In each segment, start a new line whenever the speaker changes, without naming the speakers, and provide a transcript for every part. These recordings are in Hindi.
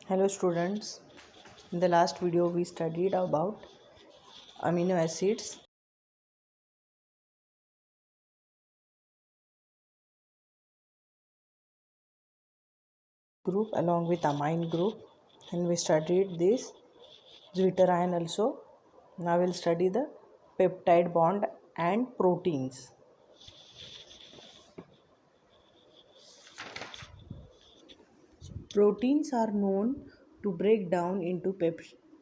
Hello students, in the last video we studied about amino acids group along with amine group, and we studied this zwitterion also. Now we'll study the peptide bond and proteins. Proteins are known to break down into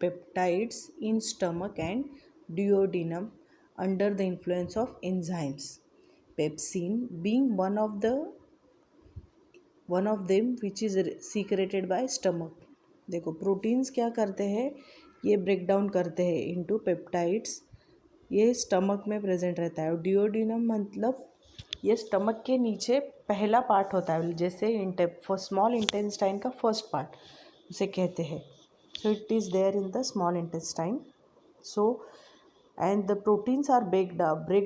peptides in stomach and duodenum under the influence of enzymes. Pepsin being one of them which is secreted by stomach. देखो प्रोटीन्स क्या करते हैं, ये ब्रेक डाउन करते हैं इनटू पेप्टाइड्स. ये स्टमक में प्रेजेंट रहता है. और डिओडिनम मतलब ये स्टमक के नीचे पहला पार्ट होता है, जैसे स्मॉल इंटेस्टाइन का फर्स्ट पार्ट उसे कहते हैं. So it is there in the small intestine. So and the proteins are break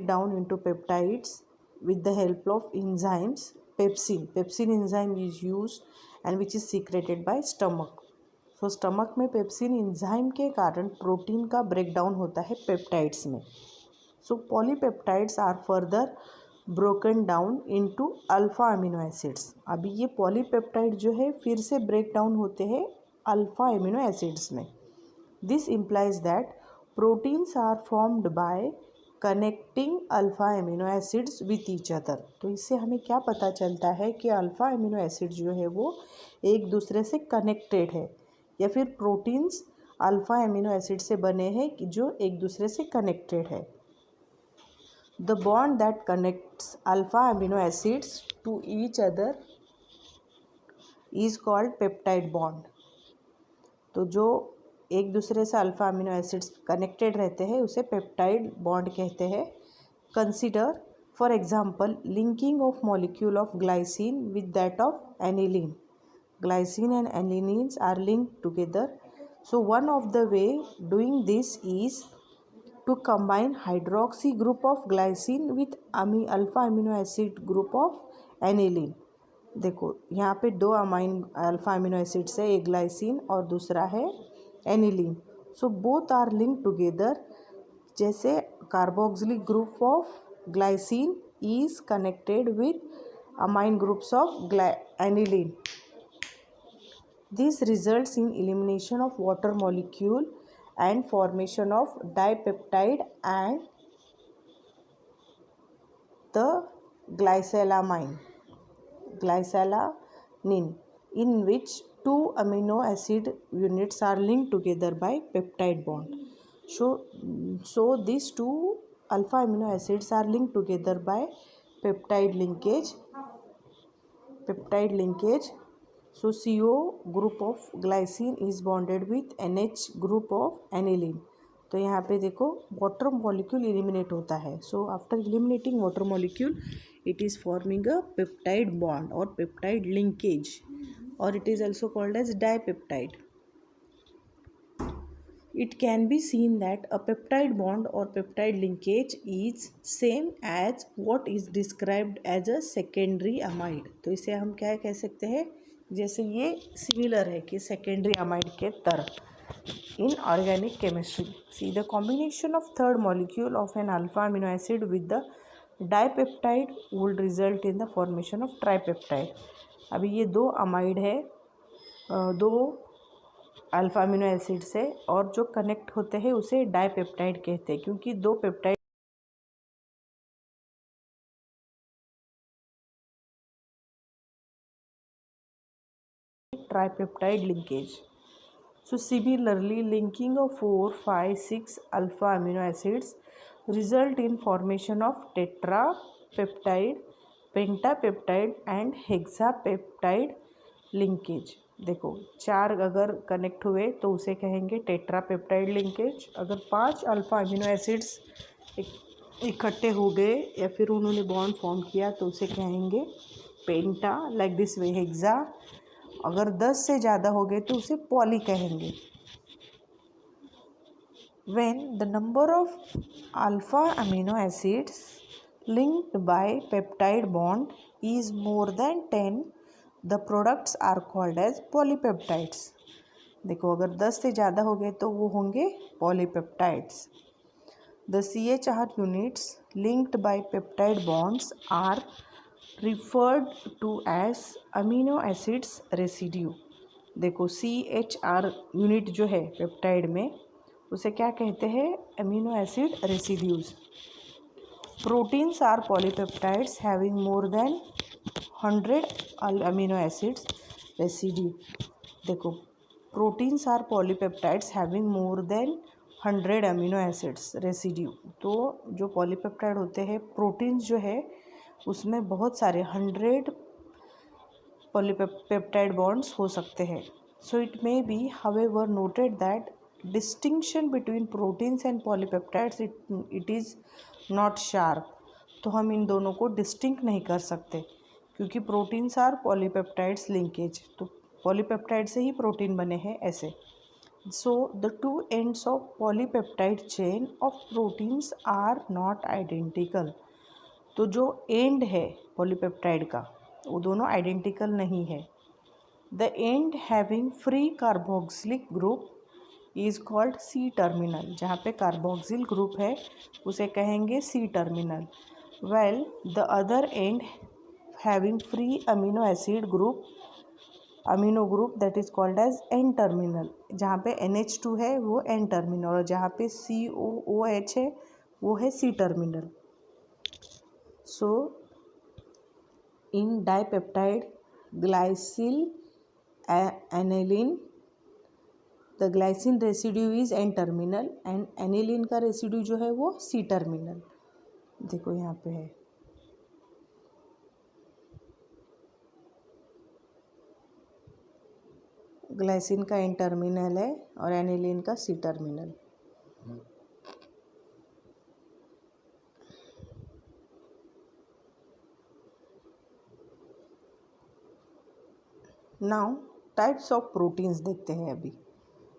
down into peptides with the help of enzymes. Pepsin enzyme is used and which is secreted by stomach. So stomach में पेप्सिन enzyme के कारण प्रोटीन का ब्रेक डाउन होता है पेप्टाइड्स में. So polypeptides are further broken down into alpha amino acids. अभी ये पॉलीपेप्टाइड जो है फिर से ब्रेक डाउन होते हैं अल्फा अमीनो एसिड्स में. This implies that proteins are formed by connecting alpha amino acids with each other. तो इससे हमें क्या पता चलता है कि अल्फ़ा एमिनो एसिड जो है वो एक दूसरे से कनेक्टेड है, या फिर प्रोटीन्स अल्फ़ा एमिनो एसिड से बने हैं कि जो एक दूसरे से कनेक्टेड है. The bond that connects alpha amino acids to each other is called peptide bond. तो जो एक दूसरे से अल्फ़ा अमीनो एसिड्स कनेक्टेड रहते हैं उसे पेप्टाइड बॉन्ड कहते हैं. Consider for example linking of molecule of glycine with that of aniline. Glycine and anilines are linked together. So one of the way doing this is to combine hydroxy group of glycine with alpha amino acid group of aniline. देखो यहाँ पे दो अल्फ़ा अमीनो एसिड्स है, एक ग्लाइसिन और दूसरा है aniline. So both are link together. जैसे carboxylic group of glycine is connected with amine groups of aniline. This results in elimination of water molecule and formation of dipeptide and the glycylaniline in which two amino acid units are linked together by peptide bond. So these two alpha amino acids are linked together by peptide linkage. So CO group of glycine is bonded with NH group of aniline. तो यहाँ पे देखो वाटर मॉलिक्यूल एलिमिनेट होता है. So after eliminating water molecule it is forming a peptide bond or peptide linkage, or it is also called as dipeptide. It can be seen that a peptide bond or peptide linkage is same as what is described as a secondary amide. तो इसे हम क्या कह सकते हैं, जैसे ये सिमिलर है कि secondary amide के तरह. In organic chemistry, see the combination of third molecule of an alpha amino acid with the dipeptide would result in the formation of tripeptide. अभी ये दो अमाइड है, दो अल्फा अमीनो एसिड से, और जो कनेक्ट होते हैं उसे डाइपेप्टाइड कहते हैं क्योंकि दो peptide tripeptide linkage. So similarly, linking of 4, 5, 6 alpha amino acids result in formation of tetrapeptide, pentapeptide and hexapeptide linkage. देखो चार अगर कनेक्ट हुए तो उसे कहेंगे टेट्रापेप्टाइड लिंकेज. अगर 5 अल्फा अमीनो एसिड्स इकट्ठे हो गए या फिर उन्होंने बॉन्ड फॉर्म किया तो उसे कहेंगे पेंटा, लाइक दिस वे हेक्सा. अगर 10 से ज़्यादा हो गए तो उसे पॉली कहेंगे. When the number of alpha amino acids linked by peptide bond is more than 10, the products are called as polypeptides. देखो अगर 10 से ज़्यादा हो गए तो वो होंगे polypeptides. The CHR units linked by peptide bonds are referred to as amino acids residue। देखो CHR यूनिट जो है पेप्टाइड में उसे क्या कहते हैं? Amino acid residues. Proteins are polypeptides having more than 100 amino acids residue. देखो proteins are polypeptides having more than 100 amino acids residue. तो जो पॉलीपेप्टाइड होते हैं प्रोटीन्स जो है उसमें बहुत सारे 100 पॉलीपेप्टाइड बॉन्ड्स हो सकते हैं। So it may be however noted that distinction between proteins and polypeptides it is not sharp. तो हम इन दोनों को डिस्टिंक्ट नहीं कर सकते क्योंकि प्रोटीन्स आर पॉलीपेप्टाइड्स लिंकेज, तो पॉलीपेप्टाइड से ही प्रोटीन बने हैं ऐसे। So the two ends of polypeptide chain of proteins are not identical. तो जो एंड है पॉलीपेप्टाइड का वो दोनों आइडेंटिकल नहीं है। The end having free carboxylic group is called C terminal. जहाँ पे कार्बोक्सिल ग्रुप है उसे कहेंगे C terminal. Well the other end having free amino group that is called as N terminal. जहाँ पे NH2 है वो एन टर्मिनल और जहाँ पे COOH है वो है C terminal. So in dipeptide glycyl aniline the glycine residue is N terminal and aniline का रेसिड्यू जो है वो सी टर्मिनल। देखो यहाँ पे है ग्लाइसिन का एन टर्मिनल है और एनिलीन का C terminal. Now types of proteins देखते हैं अभी।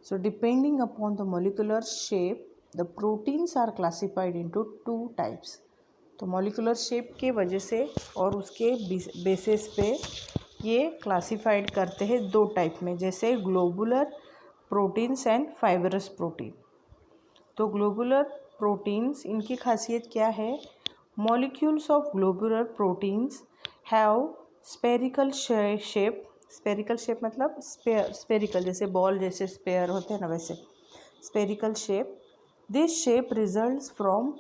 So depending upon the molecular shape the proteins are classified into 2 types. तो मॉलिक्यूलर शेप के वजह से और उसके बेसिस पे ये क्लासिफाइड करते हैं 2 टाइप में, जैसे globular proteins and fibrous protein. तो ग्लोबुलर प्रोटीन्स इनकी खासियत क्या है? Molecules of globular proteins have spherical shape. Spherical shape मतलब स्पेरिकल, जैसे बॉल जैसे स्पेयर होते हैं ना वैसे spherical shape. This shape results from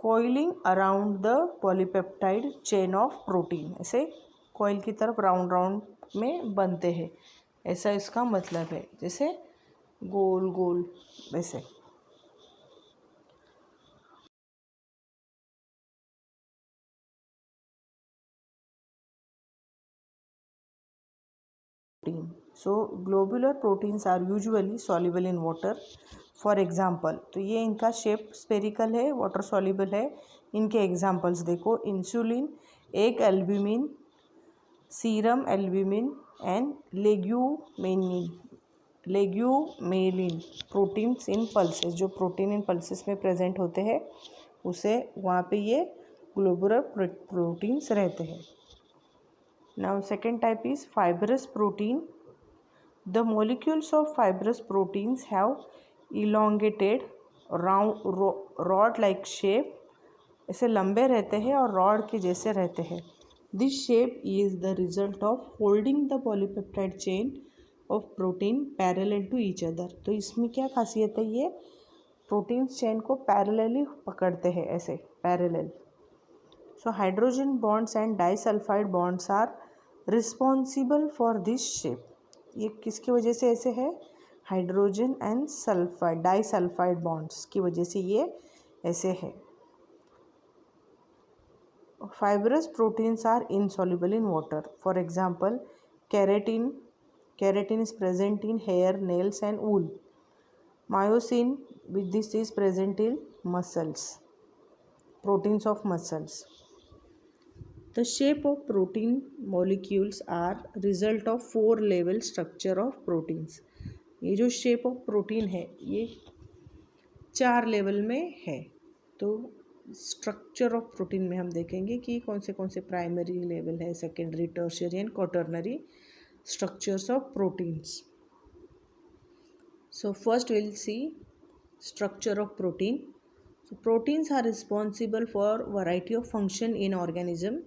coiling around the polypeptide chain of protein. ऐसे कोयल की तरफ राउंड राउंड में बनते हैं, ऐसा इसका मतलब है, जैसे गोल गोल वैसे। So globular proteins are usually soluble in water. For example, तो ये इनका शेप स्पेरिकल है, वाटर सॉल्युबल है। इनके एग्जांपल्स देखो, insulin, egg albumin, serum albumin and legumelin. Proteins in pulses, जो प्रोटीन इन पल्सेस में प्रेजेंट होते हैं उसे वहाँ पे ये ग्लोबुलर प्रोटीन्स रहते हैं। Now second type is fibrous protein. The molecules of fibrous proteins have elongated rod-like shape। ऐसे लंबे रहते हैं और रॉड के जैसे रहते हैं। This shape is the result of holding the polypeptide chain of protein parallel to each other। तो इसमें क्या खासियत है? ये प्रोटीन चेन को पैरेलली पकड़ते हैं, ऐसे parallel. So hydrogen bonds and disulfide bonds are responsible for this shape। ये किसकी वजह से ऐसे है? Hydrogen and sulphide disulphide bonds की वजह से ये ऐसे है। Fibrous proteins are insoluble in water. For example keratin is present in hair, nails and wool. Myosin which this is present in muscles, proteins of muscles. The shape of protein molecules are result of 4 level structure of proteins। ये जो shape of protein है ये 4 लेवल में है। तो structure of protein में हम देखेंगे कि कौन से प्राइमरी लेवल है, secondary, tertiary and quaternary structures of proteins। So first we'll see structure of protein. So proteins are responsible for variety of function in organism.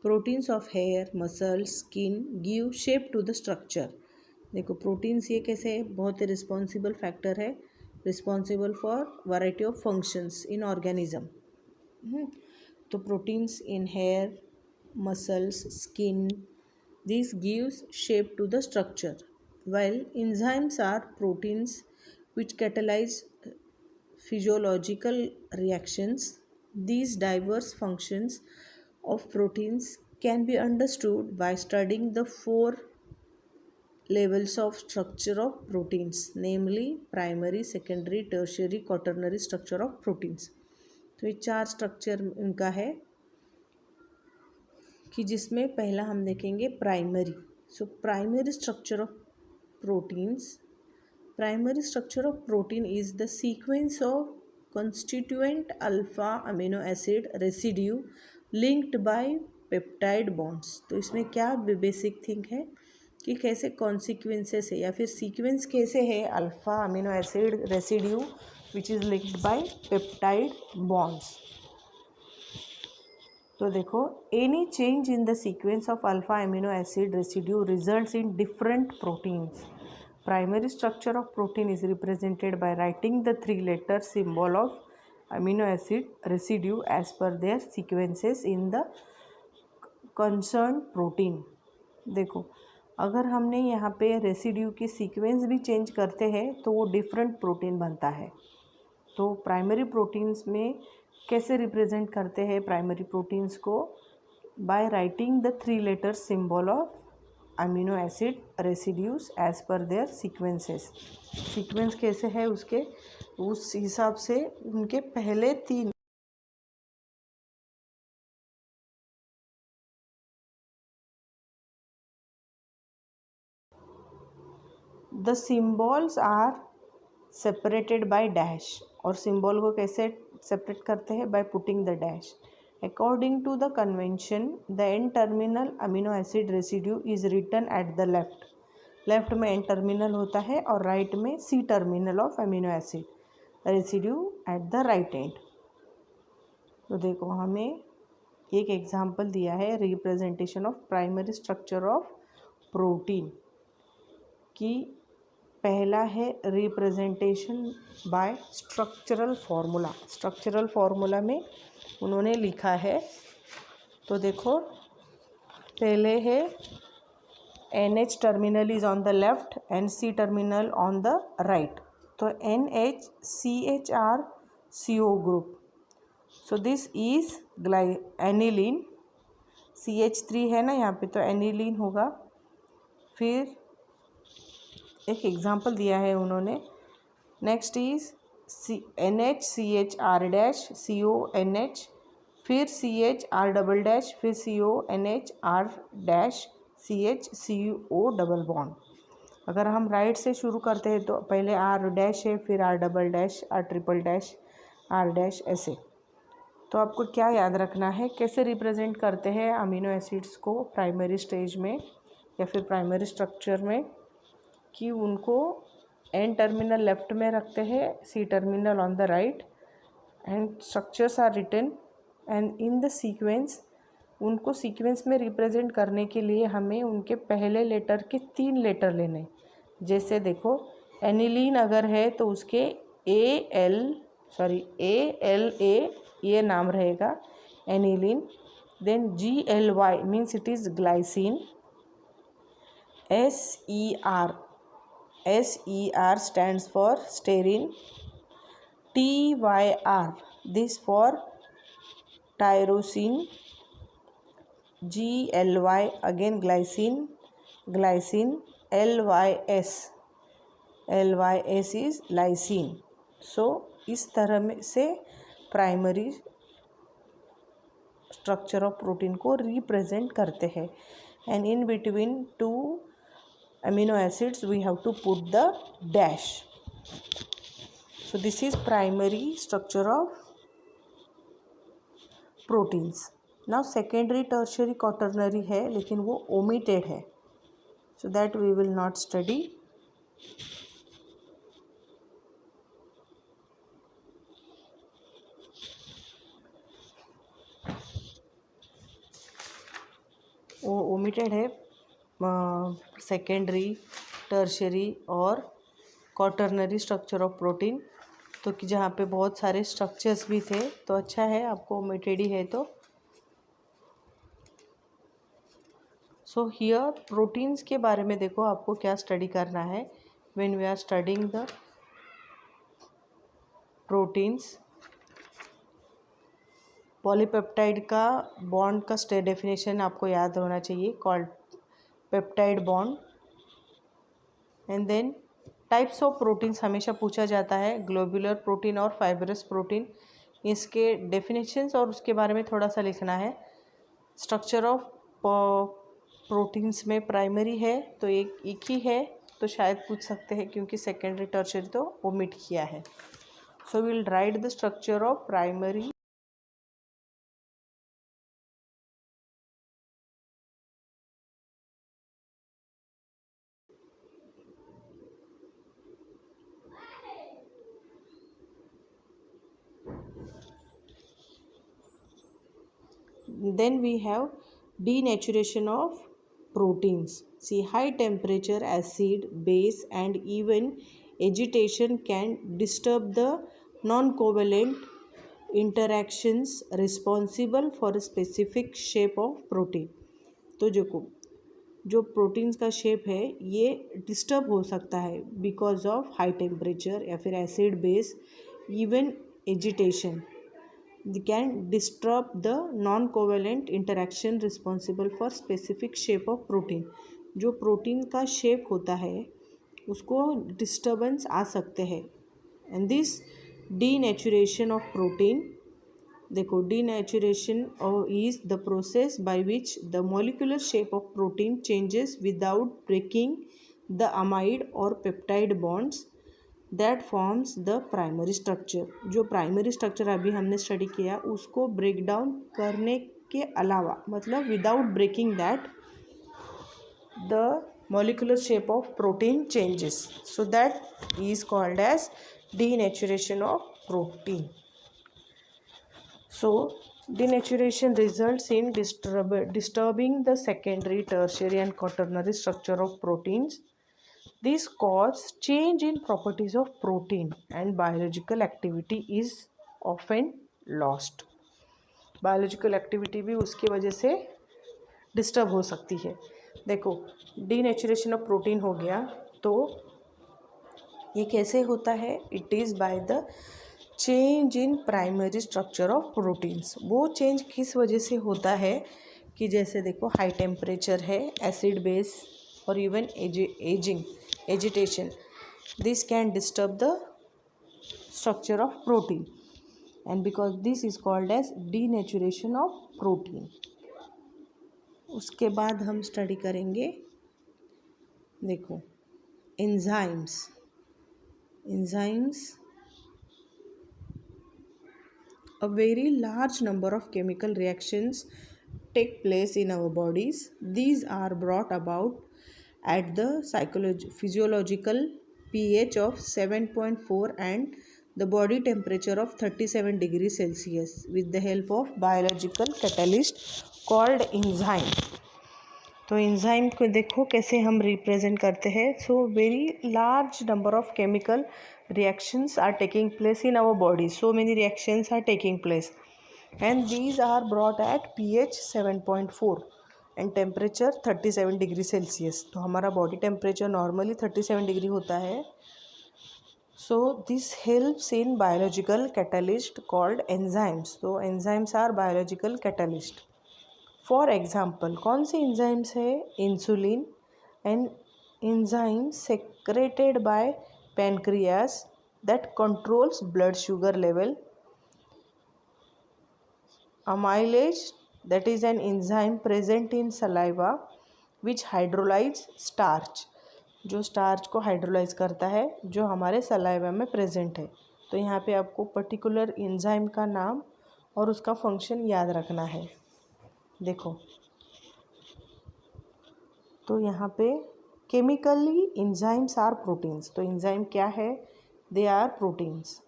Proteins of hair, muscles, skin give shape to the structure. देखो प्रोटीन्स ये कैसे है, बहुत ही रिस्पॉन्सिबल फैक्टर है, responsible for variety of functions in organism. तो proteins in hair, muscles, skin, this gives shape to the structure, while enzymes are proteins which catalyze physiological reactions. These diverse functions of proteins can be understood by studying the four levels of structure of proteins, namely primary, secondary, tertiary, quaternary structure of proteins. तो ये चार स्ट्रक्चर उनका है कि जिसमें पहला हम देखेंगे primary. So primary structure of proteins. Primary structure of protein is the sequence of constituent alpha amino acid residue linked by peptide bonds. तो इसमें क्या बेसिक थिंग है कि कैसे कॉन्सिक्वेंसेस है या फिर सीक्वेंस कैसे है alpha amino acid residue which is linked by peptide bonds. तो देखो any change in the sequence of alpha amino acid residue results in different proteins. Primary structure of protein is represented by writing the three-letter symbol of amino acid residue as per their sequences in the concerned protein. देखो अगर हमने यहाँ पे रेसिड्यू की सीक्वेंस भी चेंज करते हैं तो वो डिफरेंट प्रोटीन बनता है. तो प्राइमरी प्रोटीन्स में कैसे रिप्रेजेंट करते हैं प्राइमरी प्रोटीन्स को? By writing the three letter symbol of amino acid residues as per their sequences. Sequence कैसे है उसके, उस हिसाब से उनके पहले तीन the symbols are separated by dash. और सिंबल को कैसे सेपरेट करते हैं? By putting the dash. According to the convention, the N-terminal amino acid residue is written at the left. Left में N-terminal होता है और राइट में C-terminal of amino acid residue at the right end. तो देखो हमें एक एग्जाम्पल दिया है representation of primary structure of protein की. पहला है representation bye structural formula. Structural formula में उन्होंने लिखा है, तो देखो पहले है NH terminal is on the left and C terminal on the right. तो NHCHR CO group. So this is aniline. CH3 है ना यहाँ पे, तो एनिलीन होगा. फिर एक एग्जांपल दिया है उन्होंने. Next is NHCHR dash CONH, फिर CHR डबल डैश, फिर CONHR dash CHCO double bond. अगर हम राइट से शुरू करते हैं तो पहले R डैश है, फिर R double dash, R triple dash, R dash, ऐसे. तो आपको क्या याद रखना है, कैसे रिप्रेजेंट करते हैं अमीनो एसिड्स को प्राइमरी स्टेज में या फिर प्राइमरी स्ट्रक्चर में, कि उनको N टर्मिनल लेफ्ट में रखते हैं, C terminal on the right, and structures are written and in the sequence. उनको सीक्वेंस में रिप्रेजेंट करने के लिए हमें उनके पहले लेटर के 3 लेटर लेने. जैसे देखो एनिलीन अगर है तो उसके ALA ये नाम रहेगा alanine. Then GLY means it is glycine. SER stands for stearin. TYR this for tyrosine. GLY again glycine. LYS is lysine. So इस तरह में से प्राइमरी स्ट्रक्चर ऑफ प्रोटीन को रिप्रेजेंट करते हैं. And in between 2 amino acids we have to put the dash. So this is primary structure of proteins. Now secondary, tertiary, quaternary है लेकिन वो omitted है, so that we will not study. वो ओमिटेड है सेकेंडरी, टर्शरी और क्वाटरनरी स्ट्रक्चर ऑफ प्रोटीन। तो कि जहाँ पे बहुत सारे स्ट्रक्चर्स भी थे, तो अच्छा है आपको ओमिटेड ही है तो। सो हियर प्रोटीन्स के बारे में देखो आपको क्या स्टडी करना है when we are studying the proteins. Polypeptide का बॉन्ड का डेफिनेशन आपको याद होना चाहिए, called peptide bond. And then types of proteins हमेशा पूछा जाता है, ग्लोबुलर प्रोटीन और फाइब्रस प्रोटीन। इसके डेफिनेशंस और उसके बारे में थोड़ा सा लिखना है। स्ट्रक्चर ऑफ प्रोटीन्स में प्राइमरी है तो एक ही है, तो शायद पूछ सकते हैं क्योंकि सेकेंडरी टर्शरी तो ओमिट किया है। So will write the structure of primary. Then we have denaturation of proteins. See, high temperature, acid, base and even agitation can disturb the non-covalent interactions responsible for a specific shape of protein. तो जो प्रोटीन्स का शेप है ये डिस्टर्ब हो सकता है बिकॉज ऑफ हाई टेम्परेचर या फिर acid base, even agitation. They can disturb the non-covalent interaction responsible for specific shape of protein. जो प्रोटीन का शेप होता है उसको डिस्टर्बेंस आ सकते हैं। And this denaturation of protein, देखो denaturation is the process by which the molecular shape of protein changes without breaking the amide और peptide bonds that forms the primary structure. जो प्राइमरी स्ट्रक्चर अभी हमने स्टडी किया उसको ब्रेक डाउन करने के अलावा, मतलब without breaking that the molecular shape of protein changes, so that is called as denaturation of protein. So denaturation results in disturbing the secondary, tertiary and quaternary structure of proteins. This causes change in properties of protein and biological activity is often lost. Biological activity भी उसकी वजह से डिस्टर्ब हो सकती है। देखो डीनेचुरेशन ऑफ प्रोटीन हो गया, तो ये कैसे होता है? It is by the change in primary structure of proteins. वो चेंज किस वजह से होता है कि जैसे देखो हाई टेम्परेचर है, एसिड बेस और even agitation, this can disturb the structure of protein and because this is called as denaturation of protein. उसके बाद हम स्टडी करेंगे, देखो enzymes. A very large number of chemical reactions take place in our bodies. These are brought about at the physiological pH of 7.4 and the body temperature of 37 degrees Celsius with the help of biological catalyst called enzyme. तो एंजाइम को देखो कैसे हम रिप्रेजेंट करते हैं। So very large number of chemical reactions are taking place in our body. So many reactions are taking place and these are brought at pH 7.4 and temperature 37 degree Celsius. तो हमारा बॉडी टेम्परेचर नॉर्मली 37 डिग्री होता है। So this helps in biological catalyst called enzymes. तो enzymes are biological catalyst. For example कौन से एंजाइम्स है? Insulin and enzyme secreted by pancreas that controls blood sugar level. Amylase, that is an enzyme present in saliva which hydrolyze starch, जो स्टार्च को हाइड्रोलाइज करता है, जो हमारे सलाइवा में प्रेजेंट है। तो यहाँ पे आपको पर्टिकुलर एंजाइम का नाम और उसका फंक्शन याद रखना है। देखो तो यहाँ पे केमिकली एंजाइम्स आर प्रोटीन्स। तो एंजाइम क्या है? They are proteins.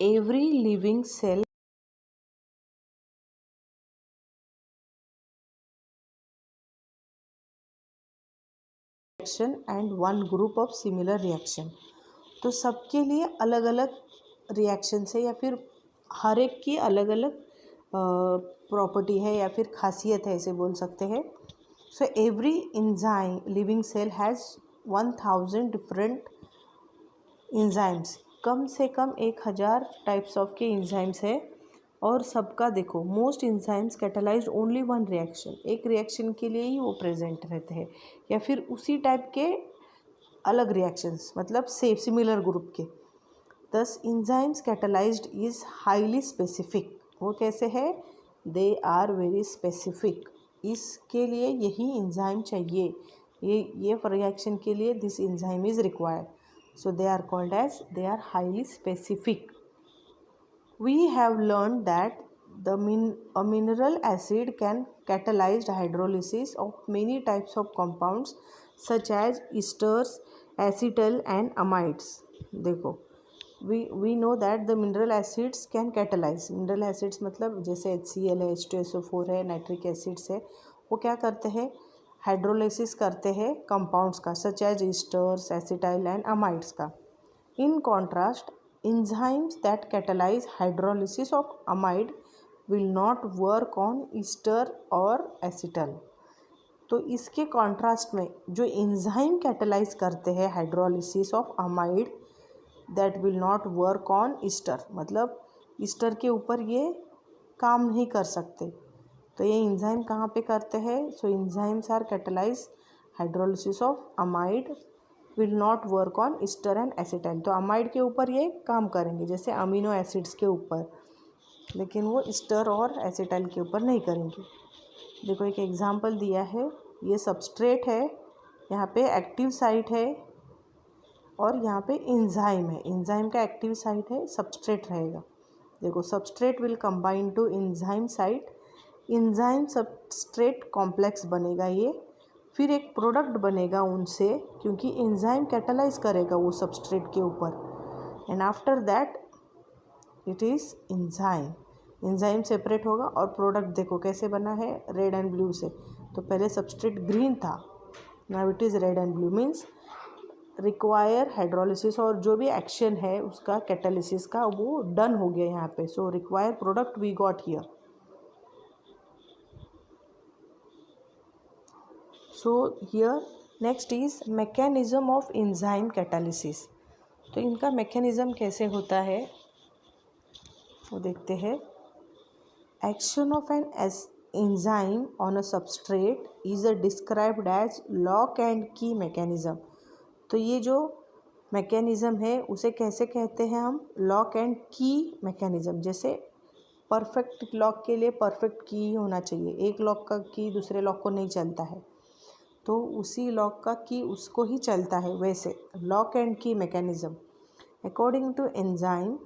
Every living cell reaction and one group of similar reaction. तो सबके लिए अलग अलग रिएक्शन है या फिर हर एक की अलग अलग प्रॉपर्टी है या फिर खासियत है, ऐसे बोल सकते हैं। So every enzyme living cell has 1000 different enzymes. कम से कम 1000 टाइप्स ऑफ के इंजाइम्स है और सबका देखो most enzymes catalyse only one reaction, एक रिएक्शन के लिए ही वो प्रेजेंट रहते हैं या फिर उसी टाइप के अलग रिएक्शंस, मतलब सेम सिमिलर ग्रुप के। Thus enzymes catalysed is highly specific. वो कैसे है? They are very specific. इसके लिए यही इंजाइम चाहिए, ये रिएक्शन के लिए this enzyme is required, so they are called as they are highly specific. We have learned that a mineral acid can catalyze hydrolysis of many types of compounds such as esters, acetal and amides. देखो we know that the mineral acids can catalyze. mineral acids मतलब जैसे HCl है, H2SO4 है, नाइट्रिक एसिड्स है, वो क्या करते हैं? हाइड्रोलिसिस करते हैं कंपाउंड्स का, such as esters, acetyl and amides का। In contrast, enzymes that catalyze hydrolysis of amide will not work on ester और acetal। तो इसके कॉन्ट्रास्ट में जो एंजाइम कैटालाइज करते हैं hydrolysis of amide, that will not work on Easter, मतलब ईस्टर के ऊपर ये काम नहीं कर सकते। तो ये एंजाइम कहाँ पे करते हैं? So enzymes are catalyse hydrolysis of amide will not work on ester and acetyl. तो अमाइड के ऊपर ये काम करेंगे जैसे अमीनो एसिड्स के ऊपर, लेकिन वो ईस्टर और एसिटाइल के ऊपर नहीं करेंगे। देखो एक एग्जांपल दिया है, ये सबस्ट्रेट है, यहाँ पे एक्टिव साइट है और यहाँ पे एंजाइम है। एंजाइम का एक्टिव साइट है, सबस्ट्रेट रहेगा। देखो substrate will combine to enzyme site, enzyme substrate complex बनेगा ये, फिर एक प्रोडक्ट बनेगा उनसे, क्योंकि एंजाइम कैटालाइज करेगा वो सबस्ट्रेट के ऊपर, and after that it is enzyme. Enzyme separate होगा और प्रोडक्ट देखो कैसे बना है, रेड एंड ब्लू से। तो पहले सबस्ट्रेट ग्रीन था, now it is red and blue, means require hydrolysis और जो भी एक्शन है उसका कैटालिसिस का वो डन हो गया यहाँ पे। So require product we got here. So here next is mechanism of enzyme catalysis. तो इनका मैकेनिज्म कैसे होता है वो देखते हैं। Action of an enzyme on a substrate is described as lock and key mechanism. तो ये जो मैकेनिज्म है उसे कैसे कहते हैं हम? Lock and key mechanism. जैसे परफेक्ट लॉक के लिए परफेक्ट की होना चाहिए, एक लॉक का की दूसरे लॉक को नहीं चलता है, तो उसी लॉक का की उसको ही चलता है, वैसे lock and key mechanism. According to enzyme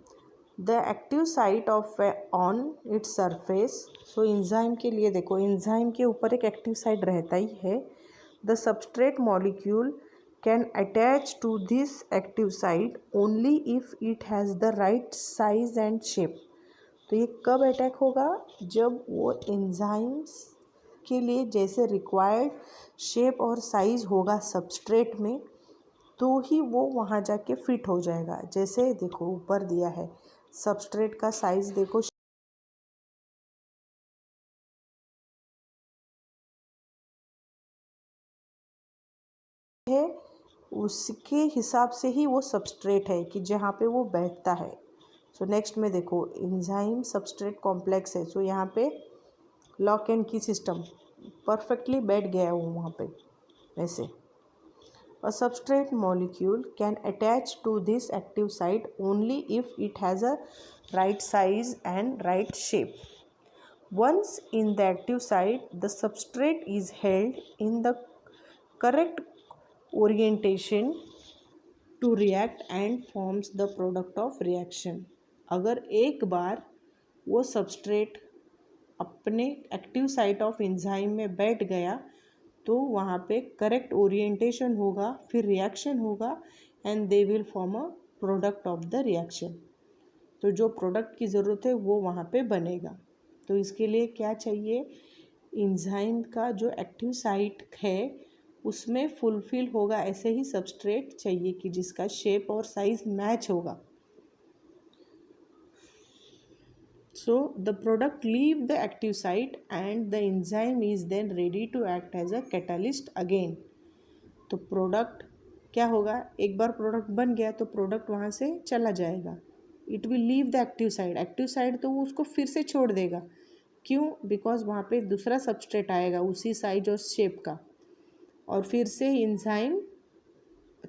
the active site of on its surface. So enzyme के लिए देखो, एंजाइम के ऊपर एक एक्टिव साइट रहता ही है। The substrate molecule can attach to this active site only if it has the right size and shape. तो ये कब अटैक होगा? जब वो एंजाइम्स के लिए जैसे रिक्वायर्ड शेप और साइज़ होगा सबस्ट्रेट में, तो ही वो वहाँ जाके फिट हो जाएगा। जैसे देखो ऊपर दिया है सबस्ट्रेट का साइज़, देखो है, उसके हिसाब से ही वो सबस्ट्रेट है कि जहाँ पे वो बैठता है। सो नेक्स्ट में देखो एंजाइम सबस्ट्रेट कॉम्प्लेक्स है, सो यहाँ पे लॉक एंड की सिस्टम परफेक्टली बैठ गया है वो वहाँ पे ऐसे। A substrate molecule can attach to this active site only if it has a right size and right shape. Once in the active site, the substrate is held in the correct orientation to react and forms the product of reaction. अगर एक बार वो सबस्ट्रेट अपने एक्टिव साइट ऑफ एंजाइम में बैठ गया तो वहाँ पे करेक्ट ओरिएंटेशन होगा, फिर रिएक्शन होगा and they will form a product of the reaction. तो जो प्रोडक्ट की ज़रूरत है वो वहाँ पे बनेगा। तो इसके लिए क्या चाहिए? एंजाइम का जो एक्टिव साइट है उसमें फुलफिल होगा ऐसे ही सबस्ट्रेट चाहिए कि जिसका शेप और साइज मैच होगा. So the product leave the active site and the enzyme is then ready to act as a catalyst again. तो प्रोडक्ट क्या होगा, एक बार प्रोडक्ट बन गया तो प्रोडक्ट वहाँ से चला जाएगा. It will leave the active side. Active side तो वो उसको फिर से छोड़ देगा. क्यों? बिकॉज वहाँ पे दूसरा सबस्ट्रेट आएगा उसी साइज और शेप का और फिर से एंजाइम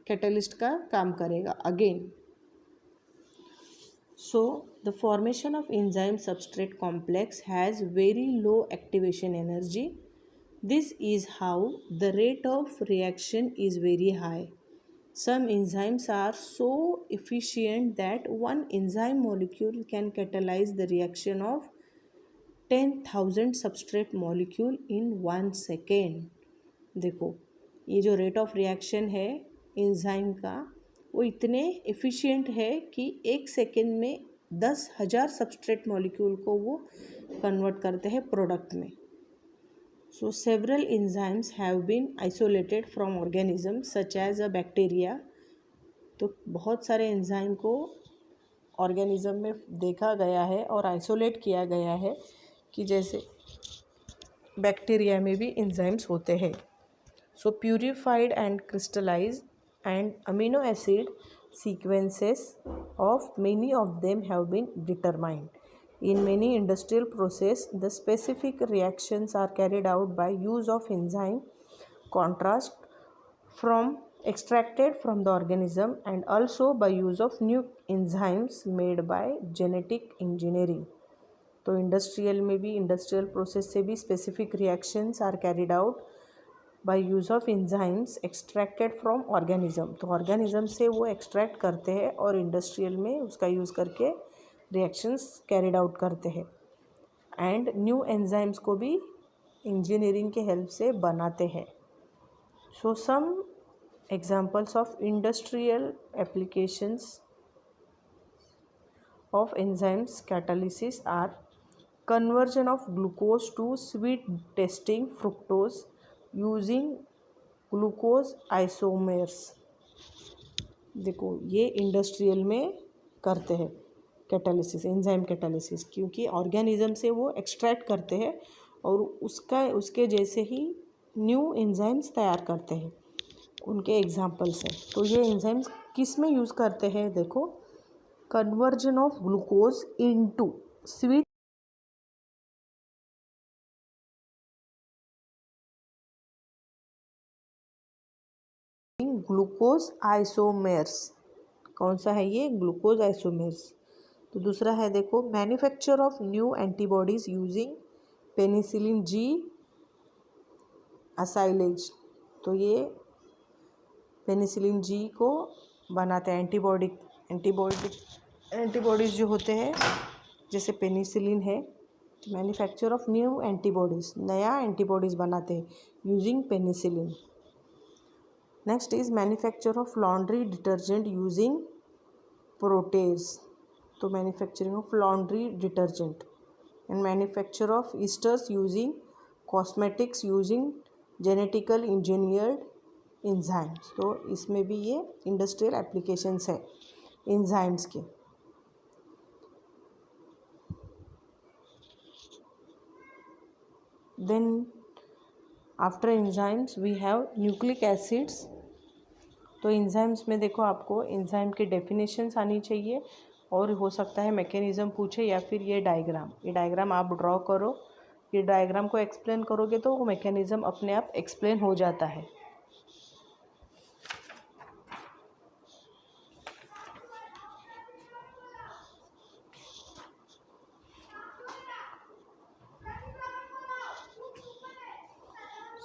कैटलिस्ट का काम करेगा again. So the formation of enzyme substrate complex has very low activation energy. This is how the rate of reaction is very high. Some enzymes are so efficient that one enzyme molecule can catalyze the reaction of 10,000 substrate molecule in 1 second. देखो ये जो रेट ऑफ रिएक्शन है एंजाइम का वो इतने एफिशिएंट है कि 1 सेकेंड में 10,000 सबस्ट्रेट मॉलिक्यूल को वो कन्वर्ट करते हैं प्रोडक्ट में. So several enzymes have been isolated from organism such as a bacteria. तो बहुत सारे एंजाइम को ऑर्गेनिज्म में देखा गया है और आइसोलेट किया गया है कि जैसे बैक्टीरिया में भी एंजाइम्स होते हैं. So purified and crystallized and amino acid sequences of many of them have been determined. In many industrial processes, the specific reactions are carried out by use of enzyme contrast from extracted from the organism and also by use of new enzymes made by genetic engineering. तो इंडस्ट्रियल में भी इंडस्ट्रियल प्रोसेस से भी specific reactions are carried out by use of enzymes extracted from organism. तो ऑर्गेनिज्म से वो एक्सट्रैक्ट करते हैं और इंडस्ट्रियल में उसका यूज़ करके रिएक्शंस कैरिड आउट करते हैं. एंड न्यू एंजाइम्स को भी इंजीनियरिंग के हेल्प से बनाते हैं. So some examples of industrial applications of enzymes catalysis are conversion of glucose to sweet tasting fructose using glucose isomers. देखो ये इंडस्ट्रियल में करते हैं कैटालिसिस, एंजाइम कैटालिसिस, क्योंकि ऑर्गेनिज्म से वो एक्सट्रैक्ट करते हैं और उसके जैसे ही न्यू एंजाइम्स तैयार करते हैं. उनके एग्जांपल्स हैं. तो ये एंजाइम्स किस में यूज़ करते हैं? देखो, conversion of glucose into sweet glucose isomers. कौन सा है ये? Glucose isomers. तो दूसरा है देखो, manufacture of new antibodies using penicillin G acylase. तो ये पेनिसिलिन जी को बनाते हैं. एंटीबॉडीज़ जो होते हैं जैसे पेनिसिलिन है, मैन्युफैक्चर ऑफ न्यू एंटीबॉडीज़, नया एंटीबॉडीज़ बनाते हैं using penicillin. Next is manufacture of laundry detergent using protease. तो manufacturing of laundry detergent and manufacture of esters using cosmetics using genetical engineered enzymes. तो इसमें भी ये इंडस्ट्रियल एप्लीकेशंस है एंजाइम्स के. Then after enzymes we have nucleic acids. तो एंजाइम्स में देखो आपको एंजाइम की डेफिनेशंस आनी चाहिए और हो सकता है मैकेनिज्म पूछे या फिर ये डायग्राम आप ड्रॉ करो. ये डायग्राम को एक्सप्लेन करोगे तो वो मैकेनिज्म अपने आप एक्सप्लेन हो जाता है.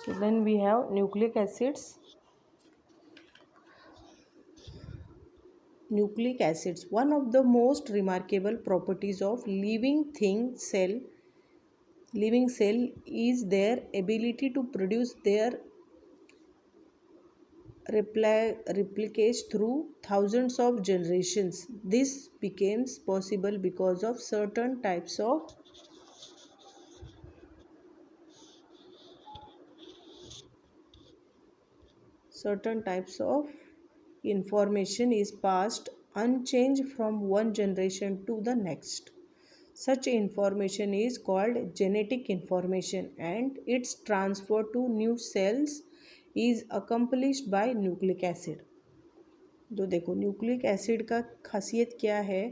So then we have nucleic acids. Nucleic acids, one of the most remarkable properties of living cell is their ability to produce their replicates through thousands of generations. This becomes possible because of certain types of certain types of information is passed unchanged from one generation to the next. Such information is called genetic information, and its transfer to new cells is accomplished by nucleic acid. तो देखो न्यूक्लिक एसिड का खासियत क्या है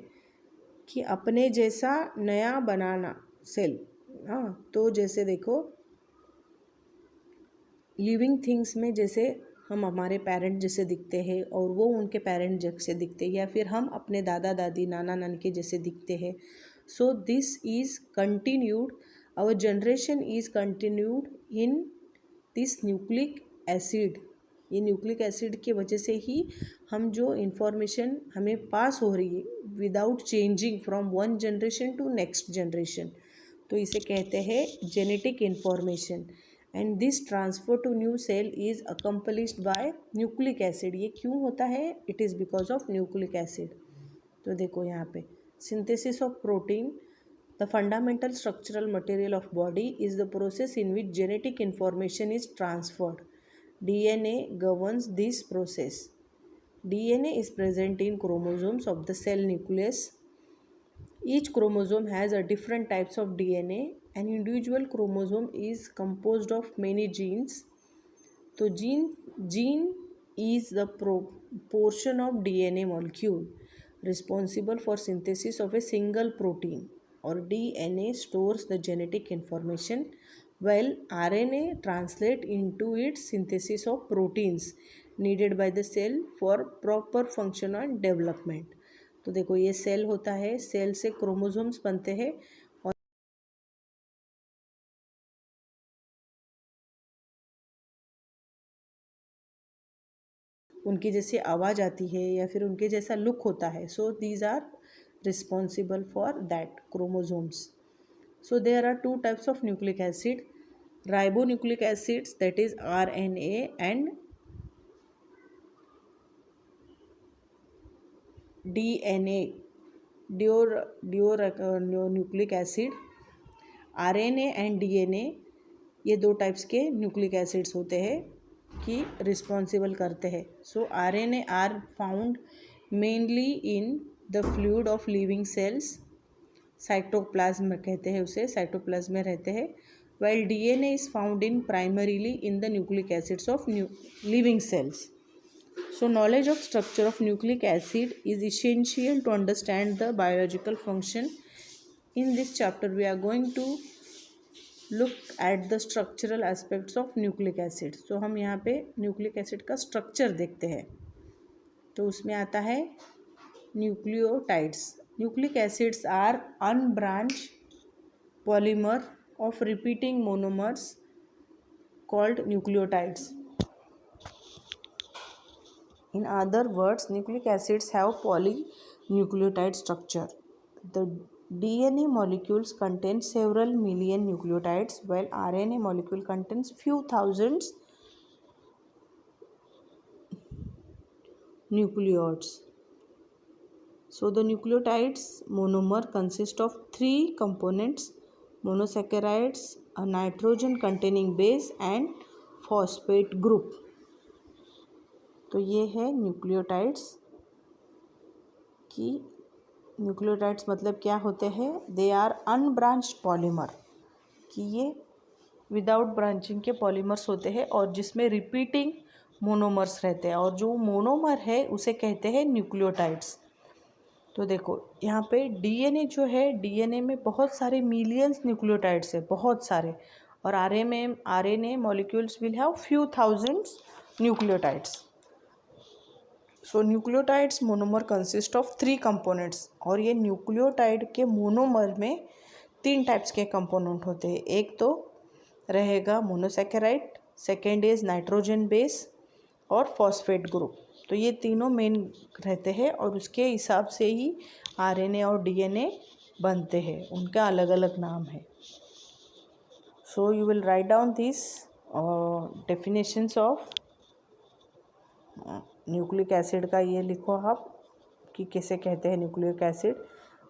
कि अपने जैसा नया बनाना सेल। हाँ, तो जैसे देखो लिविंग थिंग्स में जैसे हम हमारे पेरेंट जैसे दिखते हैं और वो उनके पेरेंट जैसे दिखते हैं, या फिर हम अपने दादा दादी नाना नानी के जैसे दिखते हैं। So this is continued, our generation is continued in this nucleic acid. ये न्यूक्लिक एसिड की वजह से ही हम जो इंफॉर्मेशन हमें पास हो रही है without changing from one generation to next generation, तो इसे कहते हैं genetic information. And this transfer to new cell is accomplished by nucleic acid. ये क्यों होता है? It is because of nucleic acid. तो देखो यहाँ पे synthesis of protein, the fundamental structural material of body is the process in which genetic information is transferred. DNA governs this process. DNA is present in chromosomes of the cell nucleus. Each chromosome has a different types of DNA. An individual chromosome is composed of many genes. तो gene is the portion of DNA molecule responsible for synthesis of a single protein, or DNA stores the genetic information, while RNA translate into its synthesis of proteins needed by the cell for proper function and development. तो देखो ये सेल होता है, सेल से क्रोमोसोम्स बनते हैं और उनकी जैसी आवाज़ आती है या फिर उनके जैसा लुक होता है. So these are responsible for that chromosomes. So there are two types of nucleic acid, ribonucleic acids, that is RNA, and DNA, nucleic acid. RNA and DNA ये दो टाइप्स के न्यूक्लिक एसिड्स होते हैं कि रिस्पॉन्सिबल करते हैं. So RNA are found mainly in the fluid of living cells. Cytoplasm कहते हैं उसे, साइटोप्लाज्म में रहते हैं. while DNA is found in primarily in the nucleic acids of living cells. So knowledge of structure of nucleic acid is essential to understand the biological function. In this chapter we are going to look at the structural aspects of nucleic acid. So हम यहाँ पे nucleic acid का structure देखते हैं. तो उसमें आता है nucleotides. Nucleic acids are unbranched polymer of repeating monomers called nucleotides. In other words, nucleic acids have polynucleotide structure. The DNA molecules contain several million nucleotides, while RNA molecule contains few thousands nucleotides. So the nucleotides monomer consist of three components: monosaccharides, a nitrogen containing base, and phosphate group. तो ये है न्यूक्लियोटाइड्स की. न्यूक्लियोटाइड्स मतलब क्या होते हैं? दे आर अनब्रांच्ड पॉलीमर, कि ये विदाउट ब्रांचिंग के पॉलीमर्स होते हैं और जिसमें रिपीटिंग मोनोमर्स रहते हैं, और जो मोनोमर है उसे कहते हैं न्यूक्लियोटाइड्स. तो देखो यहाँ पे डीएनए जो है, डीएनए में बहुत सारे मिलियंस न्यूक्लियोटाइड्स है, बहुत सारे. और RNA molecules will have few thousands nucleotides. So nucleotides monomer consist of three components. और ये न्यूक्लियोटाइड के मोनोमर में तीन टाइप्स के कंपोनेंट होते हैं. एक तो रहेगा monosaccharide, second is nitrogen base, और फॉस्फेट ग्रुप. तो ये तीनों मेन रहते हैं और उसके हिसाब से ही आरएनए और डीएनए बनते हैं. उनका अलग अलग नाम है. So you will write down this definitions of nucleic acid का. ये लिखो आप कि कैसे कहते हैं न्यूक्लिक एसिड.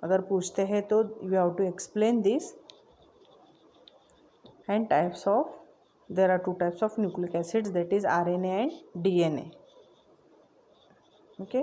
अगर पूछते हैं तो you have to explain this. And types of there are 2 types of nucleic acids, that is RNA and DNA. Okay.